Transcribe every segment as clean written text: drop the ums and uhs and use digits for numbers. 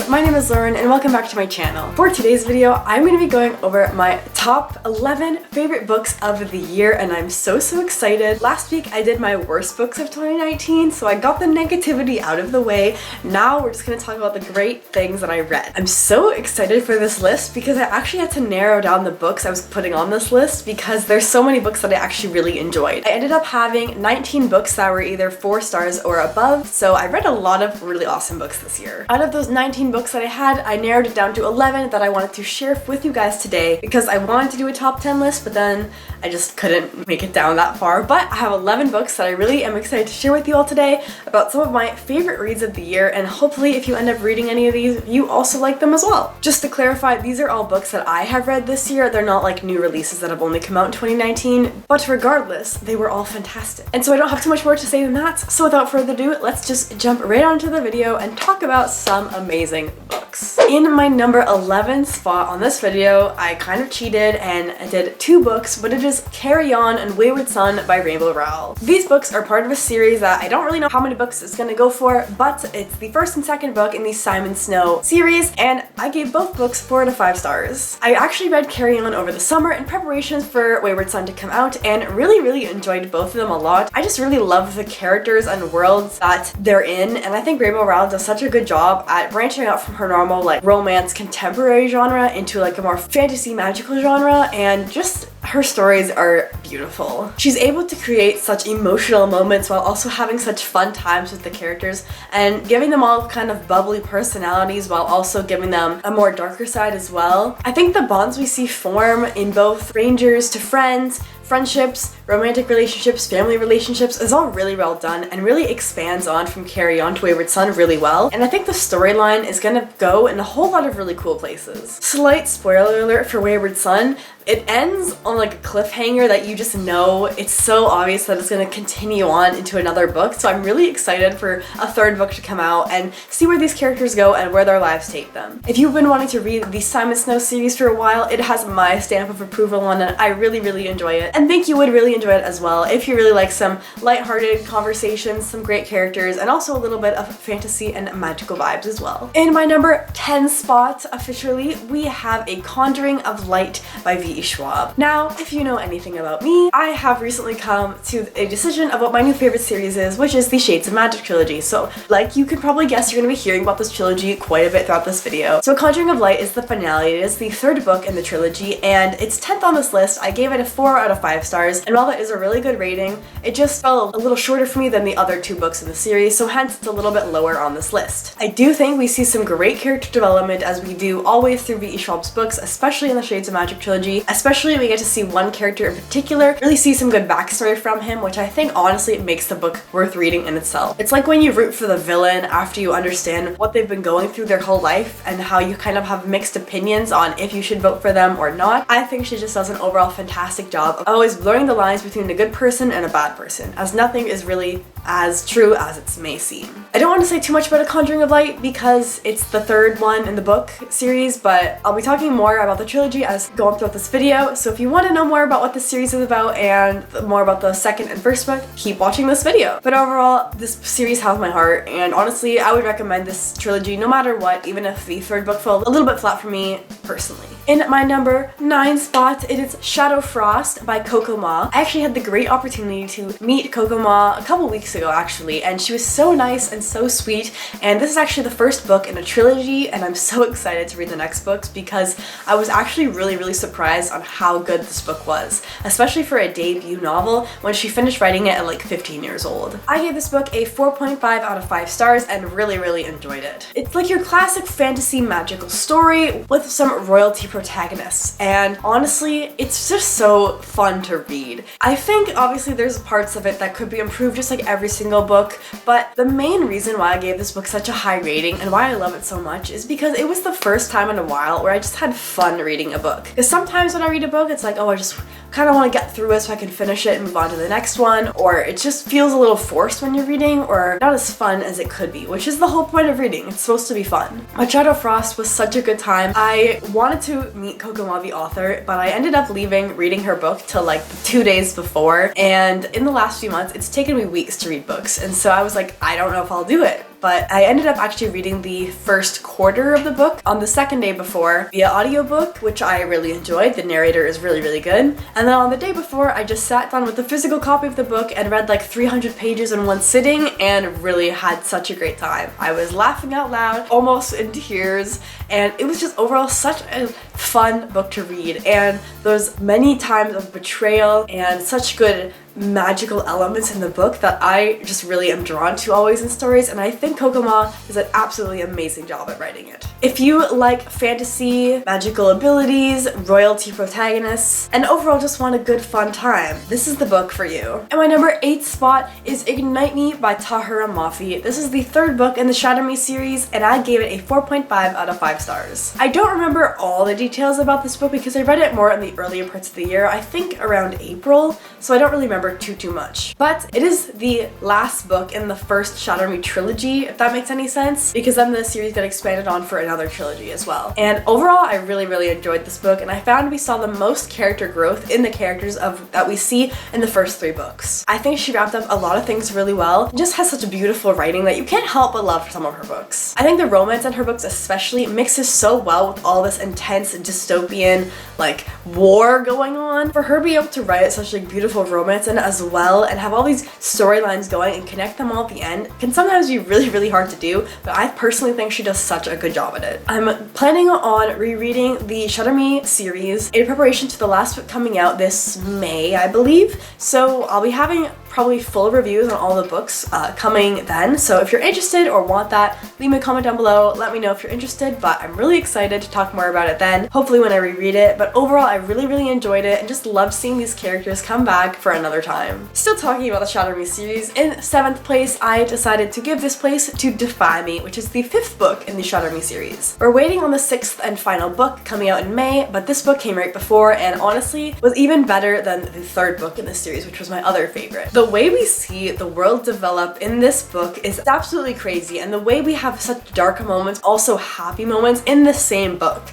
my name is Lauren and welcome back to my channel. For today's video, I'm going to be going over my top 11 favorite books of the year and I'm so excited. Last week I did my worst books of 2019, so I got the negativity out of the way. Now we're just going to talk about the great things that I read. I'm so excited for this list because I actually had to narrow down the books I was putting on this list because there's so many books that I actually really enjoyed. I ended up having 19 books that were either 4 stars or above, so I read a lot of really awesome books this year. Out of those 19 books that I had, I narrowed it down to 11 that I wanted to share with you guys today because I wanted to do a top 10 list, but then I just couldn't make it down that far. But I have 11 books that I really am excited to share with you all today about some of my favorite reads of the year, and hopefully if you end up reading any of these, you also like them as well. Just to clarify, these are all books that I have read this year. They're not like new releases that have only come out in 2019, but regardless, they were all fantastic. And so I don't have too much more to say than that, so without further ado, let's just jump right onto the video and talk about some amazing books. In my number 11 spot on this video, I kind of cheated and I did 2 books, but it is Carry On and Wayward Son by Rowell. These books are part of a series that I don't really know how many books it's gonna go for, but it's the first and second book in the Simon Snow series, and I gave both books 4 out of 5 stars. I actually read Carry On over the summer in preparations for Wayward Son to come out and really enjoyed both of them a lot. I just really love the characters and worlds that they're in, and I think Rowell does such a good job at branching out from her normal like romance contemporary genre into like a more fantasy magical genre, and just her stories are beautiful. She's able to create such emotional moments while also having such fun times with the characters and giving them all kind of bubbly personalities while also giving them a more darker side as well. I think the bonds we see form in both strangers to friends, friendships, romantic relationships, family relationships is all really well done and really expands on from Carry On to Wayward Son really well. And I think the storyline is gonna go in a whole lot of really cool places. Slight spoiler alert for Wayward Son, it ends on like a cliffhanger that you just know it's so obvious that it's gonna continue on into another book. So I'm really excited for a 3rd book to come out and see where these characters go and where their lives take them. If you've been wanting to read the Simon Snow series for a while, it has my stamp of approval on it. I really enjoy it and think you would really enjoy it as well if you really like some lighthearted conversations, some great characters, and also a little bit of fantasy and magical vibes as well. In my number 10 spot, officially, we have A Conjuring of Light by V. Schwab. Now, if you know anything about me, I have recently come to a decision of what my new favorite series is, which is the Shades of Magic trilogy. So, like you could probably guess, you're going to be hearing about this trilogy quite a bit throughout this video. So, A Conjuring of Light is the finale. It is the 3rd book in the trilogy, and it's 10th on this list. I gave it a 4 out of 5 stars, and while that is a really good rating, it just fell a little shorter for me than the other 2 books in the series, so hence it's a little bit lower on this list. I do think we see some great character development as we do always through V.E. Schwab's books, especially in the Shades of Magic trilogy. Especially we get to see one character in particular, really see some good backstory from him, which I think honestly makes the book worth reading in itself. It's like when you root for the villain after you understand what they've been going through their whole life and how you kind of have mixed opinions on if you should vote for them or not. I think she just does an overall fantastic job of always blurring the lines between a good person and a bad person, as nothing is really as true as it may seem. I don't want to say too much about A Conjuring of Light because it's the 3rd one in the book series, but I'll be talking more about the trilogy as go on throughout this video, so if you want to know more about what this series is about and more about the 2nd and 1st book, keep watching this video. But overall, this series has my heart, and honestly, I would recommend this trilogy no matter what, even if the 3rd book fell a little bit flat for me personally. In my number 9 spot, it is Shadow Frost by Coco Ma. I actually had the great opportunity to meet Coco Ma a couple weeks ago actually, and she was so nice and so sweet, and this is actually the 1st book in a trilogy, and I'm so excited to read the next books because I was actually really surprised on how good this book was, especially for a debut novel when she finished writing it at like 15 years old. I gave this book a 4.5 out of 5 stars and really enjoyed it. It's like your classic fantasy magical story with some royalty protagonists, and honestly, it's just so fun to read. I think obviously there's parts of it that could be improved just like every single book, but the main reason why I gave this book such a high rating and why I love it so much is because it was the first time in a while where I just had fun reading a book. Because sometimes when I read a book, it's like, oh, I just kind of want to get through it so I can finish it and move on to the next one, or it just feels a little forced when you're reading, or not as fun as it could be, which is the whole point of reading. It's supposed to be fun. But Shadow Frost was such a good time. I wanted to meet Coco Ma, the author, but I ended up leaving reading her book till like 2 days before, and in the last few months, it's taken me weeks to read books, and so I was like, I don't know if I'll do it. but I ended up actually reading the first quarter of the book on the second day before via audiobook, which I really enjoyed. The narrator is really, really good. And then on the day before, I just sat down with the physical copy of the book and read like 300 pages in one sitting and really had such a great time. I was laughing out loud, almost in tears, and it was just overall such a fun book to read. And those many times of betrayal and such good magical elements in the book that I just really am drawn to always in stories, and I think Kokoma does an absolutely amazing job at writing it. If you like fantasy, magical abilities, royalty protagonists, and overall just want a good fun time, this is the book for you. And my number 8 spot is Ignite Me by Tahura Mafi. This is the third book in the Shatter Me series, and I gave it a 4.5 out of 5 stars. I don't remember all the details about this book because I read it more in the earlier parts of the year, I think around April, so I don't really remember too much. But it is the last book in the first Shatter Me trilogy, if that makes any sense, because then the series got expanded on for another trilogy as well. And overall, I really enjoyed this book, and I found we saw the most character growth in the characters that we see in the first 3 books. I think she wrapped up a lot of things really well, and just has such a beautiful writing that you can't help but love some of her books. I think the romance in her books especially mixes so well with all this intense dystopian like war going on. For her to be able to write such like beautiful romance in as well and have all these storylines going and connect them all at the end can sometimes be really hard to do, but I personally think she does such a good job at it. I'm planning on rereading the Shatter Me series in preparation to the last book coming out this May, I believe, so I'll be having probably full reviews on all the books coming then, so if you're interested or want that, leave me a comment down below, let me know if you're interested, but I'm really excited to talk more about it then, hopefully when I reread it. But overall, I really enjoyed it and just loved seeing these characters come back for another time. Still talking about the Shatter Me series, in 7th place, I decided to give this place to Defy Me, which is the 5th book in the Shatter Me series. We're waiting on the 6th and final book coming out in May, but this book came right before and honestly was even better than the 3rd book in this series, which was my other favorite. The way we see the world develop in this book is absolutely crazy, and the way we have such dark moments, also happy moments in the same book,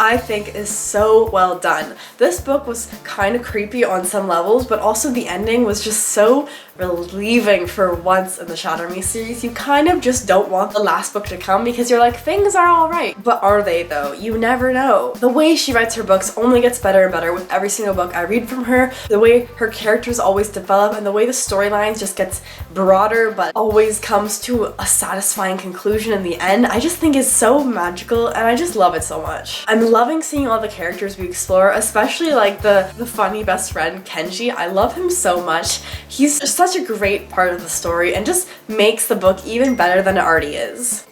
I think is so well done. This book was kind of creepy on some levels, but also the ending was just so relieving for once in the Shatter Me series. You kind of just don't want the last book to come because you're like, things are alright. But are they though? You never know. The way she writes her books only gets better and better with every single book I read from her. The way her characters always develop and the way the storylines just gets broader but always comes to a satisfying conclusion in the end, I just think is so magical and I just love it so much. I'm loving seeing all the characters we explore, especially like the funny best friend Kenji. I love him so much. He's just such a great part of the story and just makes the book even better than it already is.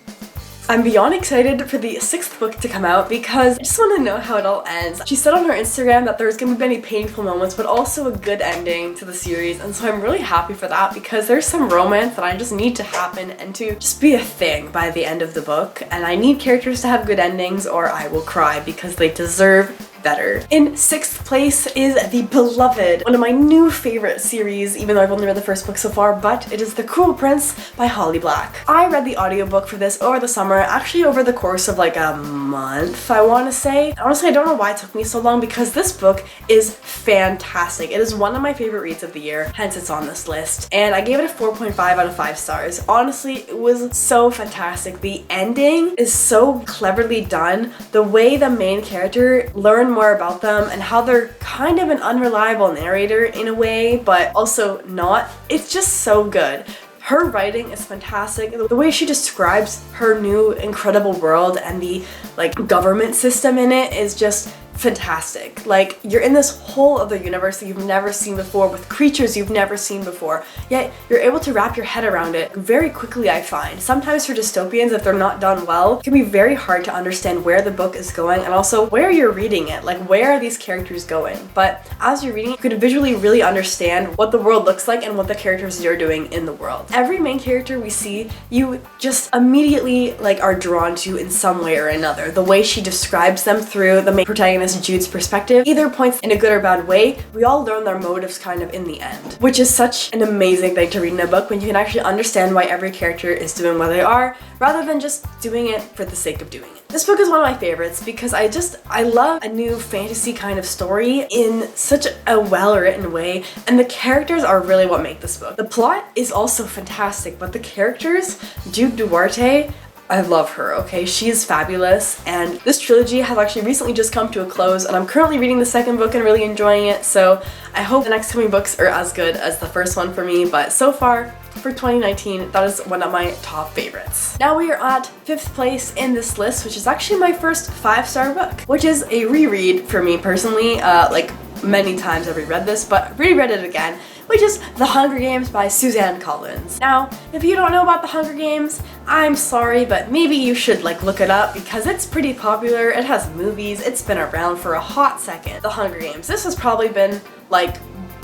I'm beyond excited for the 6th book to come out because I just want to know how it all ends. She said on her Instagram that there's going to be many painful moments but also a good ending to the series, and so I'm really happy for that because there's some romance that I just need to happen and to just be a thing by the end of the book, and I need characters to have good endings or I will cry because they deserve better. In 6th place is The Beloved, one of my new favorite series, even though I've only read the first book so far, but it is The Cruel Prince by Holly Black. I read the audiobook for this over the summer, actually over the course of like a month, I want to say. Honestly, I don't know why it took me so long because this book is fantastic. It is one of my favorite reads of the year, hence it's on this list, and I gave it a 4.5 out of 5 stars. Honestly, it was so fantastic. The ending is so cleverly done. The way the main character learned more about them and how they're kind of an unreliable narrator in a way, but also not. It's just so good. Her writing is fantastic. The way she describes her new incredible world and the like government system in it is just fantastic. Like, you're in this whole other universe that you've never seen before with creatures you've never seen before, yet you're able to wrap your head around it very quickly, I find. Sometimes for dystopians, if they're not done well, it can be very hard to understand where the book is going and also where you're reading it, like where are these characters going. But as you're reading, you can visually really understand what the world looks like and what the characters are doing in the world. Every main character we see, you just immediately like are drawn to in some way or another. The way she describes them through the main protagonist Katniss Jude's perspective, either points in a good or bad way, we all learn their motives kind of in the end, which is such an amazing thing to read in a book when you can actually understand why every character is doing what they are, rather than just doing it for the sake of doing it. This book is one of my favorites because I love a new fantasy kind of story in such a well-written way, and the characters are really what make this book. The plot is also fantastic, but the characters, Duke Duarte, I love her, okay? She is fabulous, and this trilogy has actually recently just come to a close, and I'm currently reading the second book and really enjoying it, so I hope the next coming books are as good as the first one for me, but so far, for 2019, that is one of my top favorites. Now we are at 5th place in this list, which is actually my first 5-star book, which is a reread for me personally. Like many times I've reread this, but reread it again, which is The Hunger Games by Suzanne Collins. Now, if you don't know about The Hunger Games, I'm sorry, but maybe you should look it up because it's pretty popular. It has movies, it's been around for a hot second. The Hunger Games. This has probably been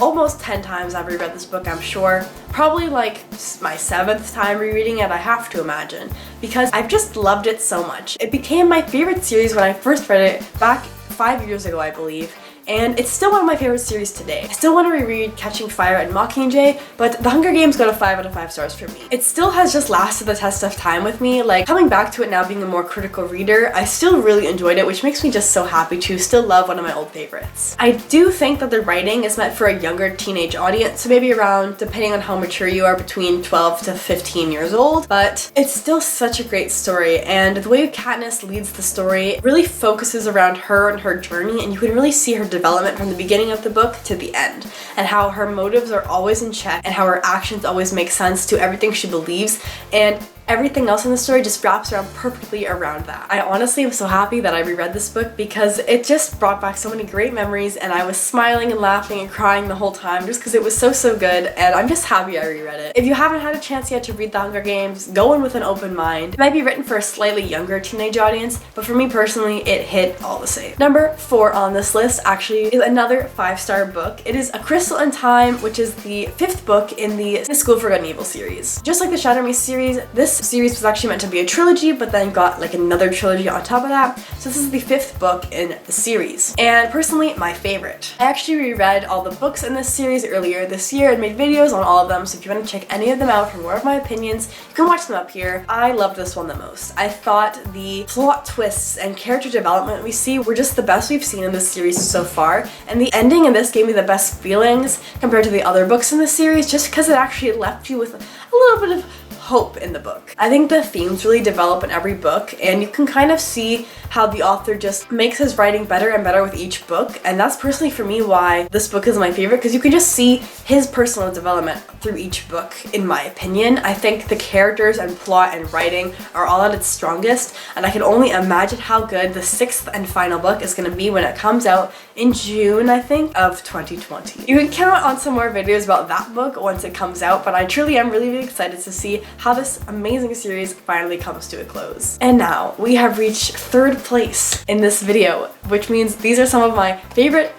almost 10 times I've reread this book, I'm sure. Probably my 7th time rereading it, I have to imagine, because I've just loved it so much. It became my favorite series when I first read it back 5 years ago, I believe. And it's still one of my favorite series today. I still want to reread Catching Fire and Mockingjay, but The Hunger Games got a 5 out of 5 stars for me. It still has just lasted the test of time with me. Coming back to it now being a more critical reader, I still really enjoyed it, which makes me just so happy to still love one of my old favorites. I do think that the writing is meant for a younger teenage audience, so maybe around, depending on how mature you are, between 12 to 15 years old, but it's still such a great story, and the way Katniss leads the story really focuses around her and her journey, and you can really see her development from the beginning of the book to the end, and how her motives are always in check and how her actions always make sense to everything she believes, and everything else in the story just wraps around perfectly around that. I honestly am so happy that I reread this book because it just brought back so many great memories, and I was smiling and laughing and crying the whole time just because it was so good, and I'm just happy I reread it. If you haven't had a chance yet to read The Hunger Games, go in with an open mind. It might be written for a slightly younger teenage audience, but for me personally, it hit all the same. Number 4 on this list actually is another 5-star book. It is A Crystalline Time, which is the 5th book in the School for Good and Evil series. Just like the Shatter Me series, this series was actually meant to be a trilogy, but then got another trilogy on top of that. So this is the 5th book in the series, and personally my favorite. I actually reread all the books in this series earlier this year and made videos on all of them, so if you want to check any of them out for more of my opinions, you can watch them up here. I loved this one the most. I thought the plot twists and character development we see were just the best we've seen in this series so far, and the ending in this gave me the best feelings compared to the other books in the series, just because it actually left you with a little bit of hope in the book. I think the themes really develop in every book, and you can kind of see how the author just makes his writing better and better with each book, and that's personally for me why this book is my favorite, because you can just see his personal development through each book, in my opinion. I think the characters and plot and writing are all at its strongest, and I can only imagine how good the 6th and final book is going to be when it comes out in June, I think, of 2020. You can count on some more videos about that book once it comes out, but I truly am really excited to see how this amazing series finally comes to a close. And now we have reached 3rd place in this video, which means these are some of my favorite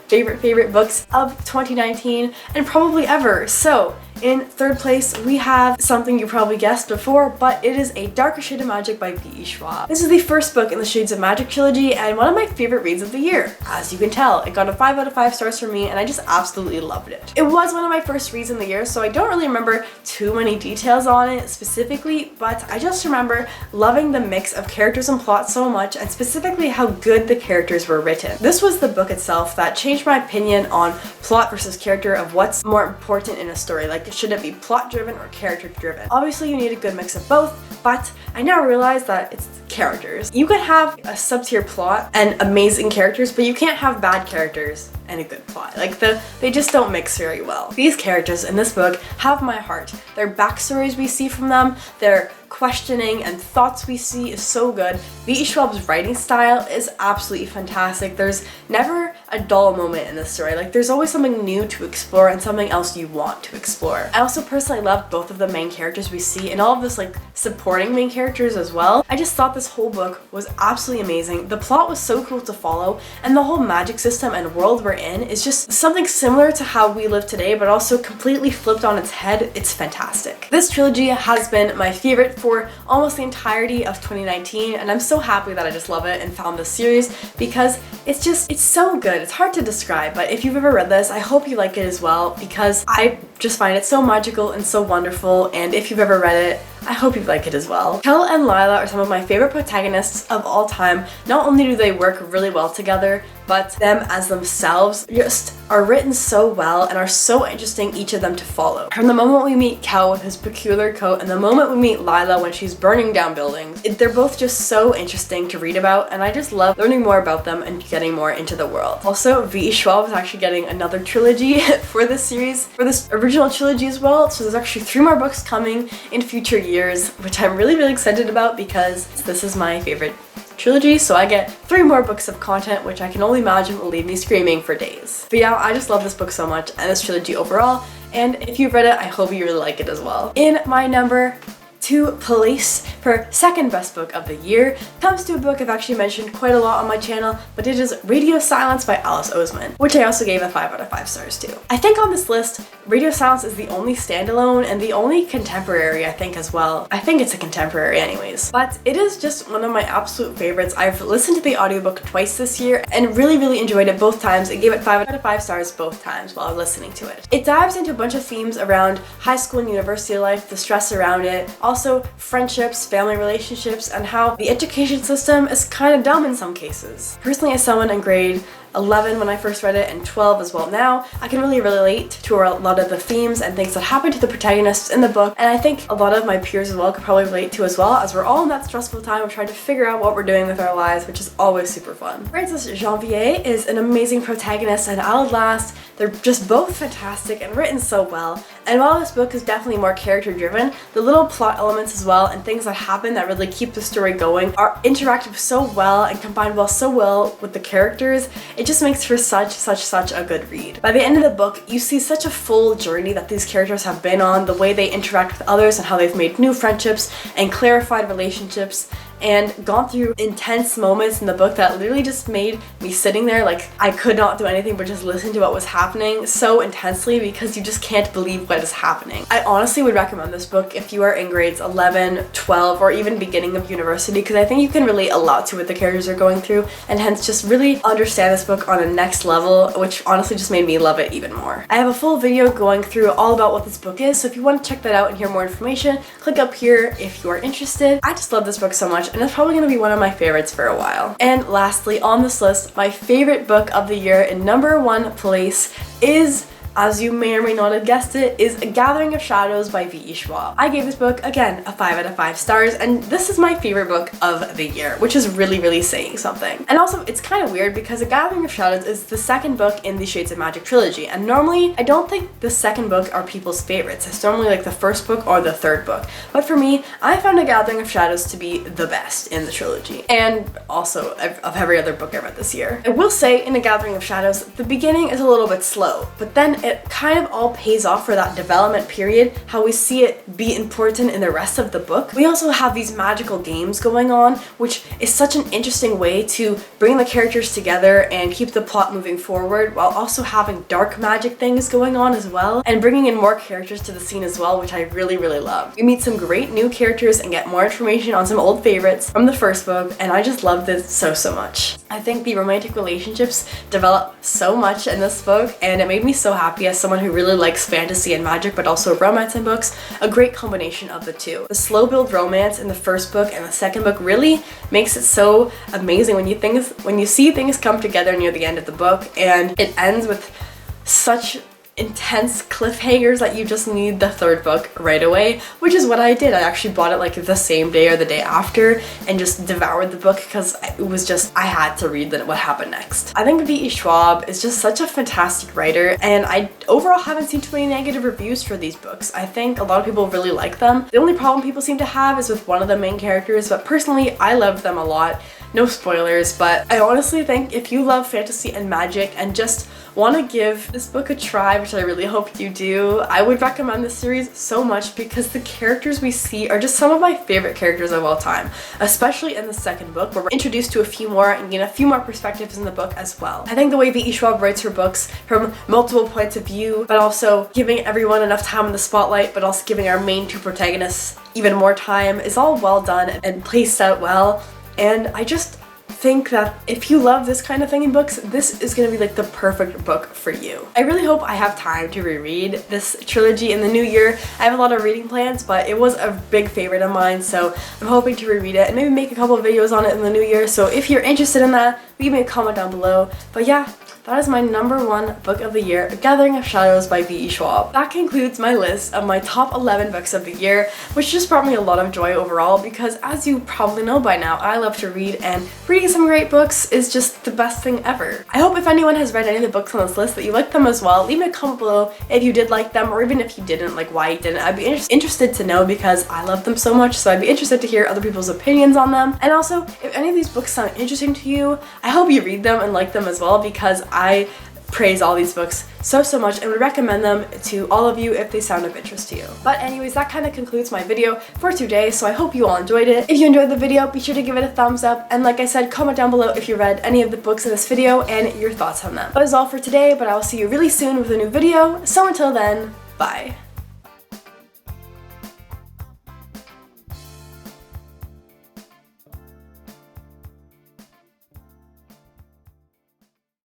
books of 2019 and probably ever. So in 3rd place, we have something you probably guessed before, but it is A Darker Shade of Magic by V.E. Schwab. This is the 1st book in the Shades of Magic trilogy and one of my favorite reads of the year. As you can tell, it got a 5 out of 5 stars for me, and I just absolutely loved it. It was one of my first reads in the year, so I don't really remember too many details on it specifically, but I just remember loving the mix of characters and plot so much, and specifically how good the characters were written. This was the book itself that changed my opinion on plot versus character, of what's more important in a story. Should it be plot driven or character driven? Obviously you need a good mix of both, but I now realize that it's characters. You can have a sub-tier plot and amazing characters, but you can't have bad characters and a good plot. They just don't mix very well. These characters in this book have my heart. Their backstories we see from them, their questioning and thoughts we see is so good. V.E. Schwab's writing style is absolutely fantastic. There's never a dull moment in the story. Like there's always something new to explore and something else you want to explore. I also personally love both of the main characters we see and all of this like supporting main characters as well. I just thought this whole book was absolutely amazing. The plot was so cool to follow, and the whole magic system and world we're in is just something similar to how we live today, but also completely flipped on its head. It's fantastic. This trilogy has been my favorite for almost the entirety of 2019, and I'm so happy that I just love it and found this series because it's so good. It's hard to describe, but if you've ever read this, I hope you like it as well because I just find it so magical and so wonderful, and if you've ever read it, I hope you like it as well. Kel and Lila are some of my favorite protagonists of all time. Not only do they work really well together, but them as themselves just are written so well and are so interesting, each of them, to follow. From the moment we meet Kel with his peculiar coat and the moment we meet Lila when she's burning down buildings, they're both just so interesting to read about, and I just love learning more about them and getting more into the world. Also, V.E. Schwab is actually getting another trilogy for this series, for this original trilogy as well, so there's actually 3 more books coming in future years, which I'm really, really excited about because this is my favorite trilogy, so I get 3 more books of content, which I can only imagine will leave me screaming for days. But yeah, I just love this book so much and this trilogy overall, and if you've read it, I hope you really like it as well. In my number 2 place for second best book of the year comes to a book I've actually mentioned quite a lot on my channel, but it is Radio Silence by Alice Oseman, which I also gave a 5 out of 5 stars to. I think on this list, Radio Silence is the only standalone and the only contemporary, I think, as well. I think it's a contemporary anyways, but it is just one of my absolute favorites. I've listened to the audiobook twice this year and really, really enjoyed it both times. I gave it 5 out of 5 stars both times while listening to it. It dives into a bunch of themes around high school and university life, the stress around it, also friendships, family relationships, and how the education system is kind of dumb in some cases. Personally, as someone in grade 11 when I first read it and 12 as well now, I can really relate to a lot of the themes and things that happen to the protagonists in the book, and I think a lot of my peers as well could probably relate to as well, as we're all in that stressful time of trying to figure out what we're doing with our lives, which is always super fun. Frances Janvier is an amazing protagonist and Outlast. They're just both fantastic and written so well, and while this book is definitely more character driven, the little plot elements as well and things that happen that really keep the story going are interacted so well and combined so well with the characters. It just makes for such a good read. By the end of the book, you see such a full journey that these characters have been on, the way they interact with others and how they've made new friendships and clarified relationships and gone through intense moments in the book that literally just made me sitting there like I could not do anything but just listen to what was happening so intensely because you just can't believe what is happening. I honestly would recommend this book if you are in grades 11, 12, or even beginning of university, because I think you can relate a lot to what the characters are going through and hence just really understand this book on a next level, which honestly just made me love it even more. I have a full video going through all about what this book is, so if you want to check that out and hear more information, click up here if you are interested. I just love this book so much, and it's probably going to be one of my favorites for a while. And lastly on this list, my favorite book of the year in number 1 place is, as you may or may not have guessed it, is A Gathering of Shadows by V.E. Schwab. I gave this book, again, a 5 out of 5 stars, and this is my favorite book of the year, which is really, really saying something. And also, it's kind of weird because A Gathering of Shadows is the second book in the Shades of Magic trilogy, and normally, I don't think the second book are people's favorites. It's normally like the first book or the third book. But for me, I found A Gathering of Shadows to be the best in the trilogy, and also of every other book I read this year. I will say, in A Gathering of Shadows, the beginning is a little bit slow, but then it kind of all pays off for that development period, how we see it be important in the rest of the book. We also have these magical games going on, which is such an interesting way to bring the characters together and keep the plot moving forward while also having dark magic things going on as well and bringing in more characters to the scene as well, which I really, really love. We meet some great new characters and get more information on some old favorites from the first book, and I just love this so much. I think the romantic relationships develop so much in this book, and it made me so happy as someone who really likes fantasy and magic but also romance in books. A great combination of the two. The slow build romance in the first book and the second book really makes it so amazing when you see things come together near the end of the book, and it ends with such intense cliffhangers that you just need the third book right away, which is what I did. I actually bought it like the same day or the day after and just devoured the book because it was just, I had to read what happened next. I think V.E. Schwab is just such a fantastic writer, and I overall haven't seen too many negative reviews for these books. I think a lot of people really like them. The only problem people seem to have is with one of the main characters, but personally I loved them a lot. no spoilers, but I honestly think if you love fantasy and magic and just want to give this book a try, which I really hope you do, I would recommend this series so much because the characters we see are just some of my favorite characters of all time, especially in the second book where we're introduced to a few more and gain a few more perspectives in the book as well. I think the way V.E. Schwab writes her books from multiple points of view, but also giving everyone enough time in the spotlight, but also giving our main two protagonists even more time is all well done and placed out well. And I just think that if you love this kind of thing in books, this is going to be like the perfect book for you. I really hope I have time to reread this trilogy in the new year. I have a lot of reading plans, but it was a big favorite of mine, so I'm hoping to reread it and maybe make a couple of videos on it in the new year. So if you're interested in that, leave me a comment down below. But yeah, that is my #1 book of the year, Gathering of Shadows by V.E. Schwab. That concludes my list of my top 11 books of the year, which just brought me a lot of joy overall because, as you probably know by now, I love to read, and reading some great books is just the best thing ever. I hope if anyone has read any of the books on this list that you like them as well. Leave me a comment below if you did like them, or even if you didn't, like why you didn't. I'd be interested to know because I love them so much, so I'd be interested to hear other people's opinions on them. And also, if any of these books sound interesting to you, I hope you read them and like them as well, because I praise all these books so much and would recommend them to all of you if they sound of interest to you. But anyways, that kind of concludes my video for today, so I hope you all enjoyed it. If you enjoyed the video, be sure to give it a thumbs up, and like I said, comment down below if you read any of the books in this video and your thoughts on them. That is all for today, but I will see you really soon with a new video, so until then, bye.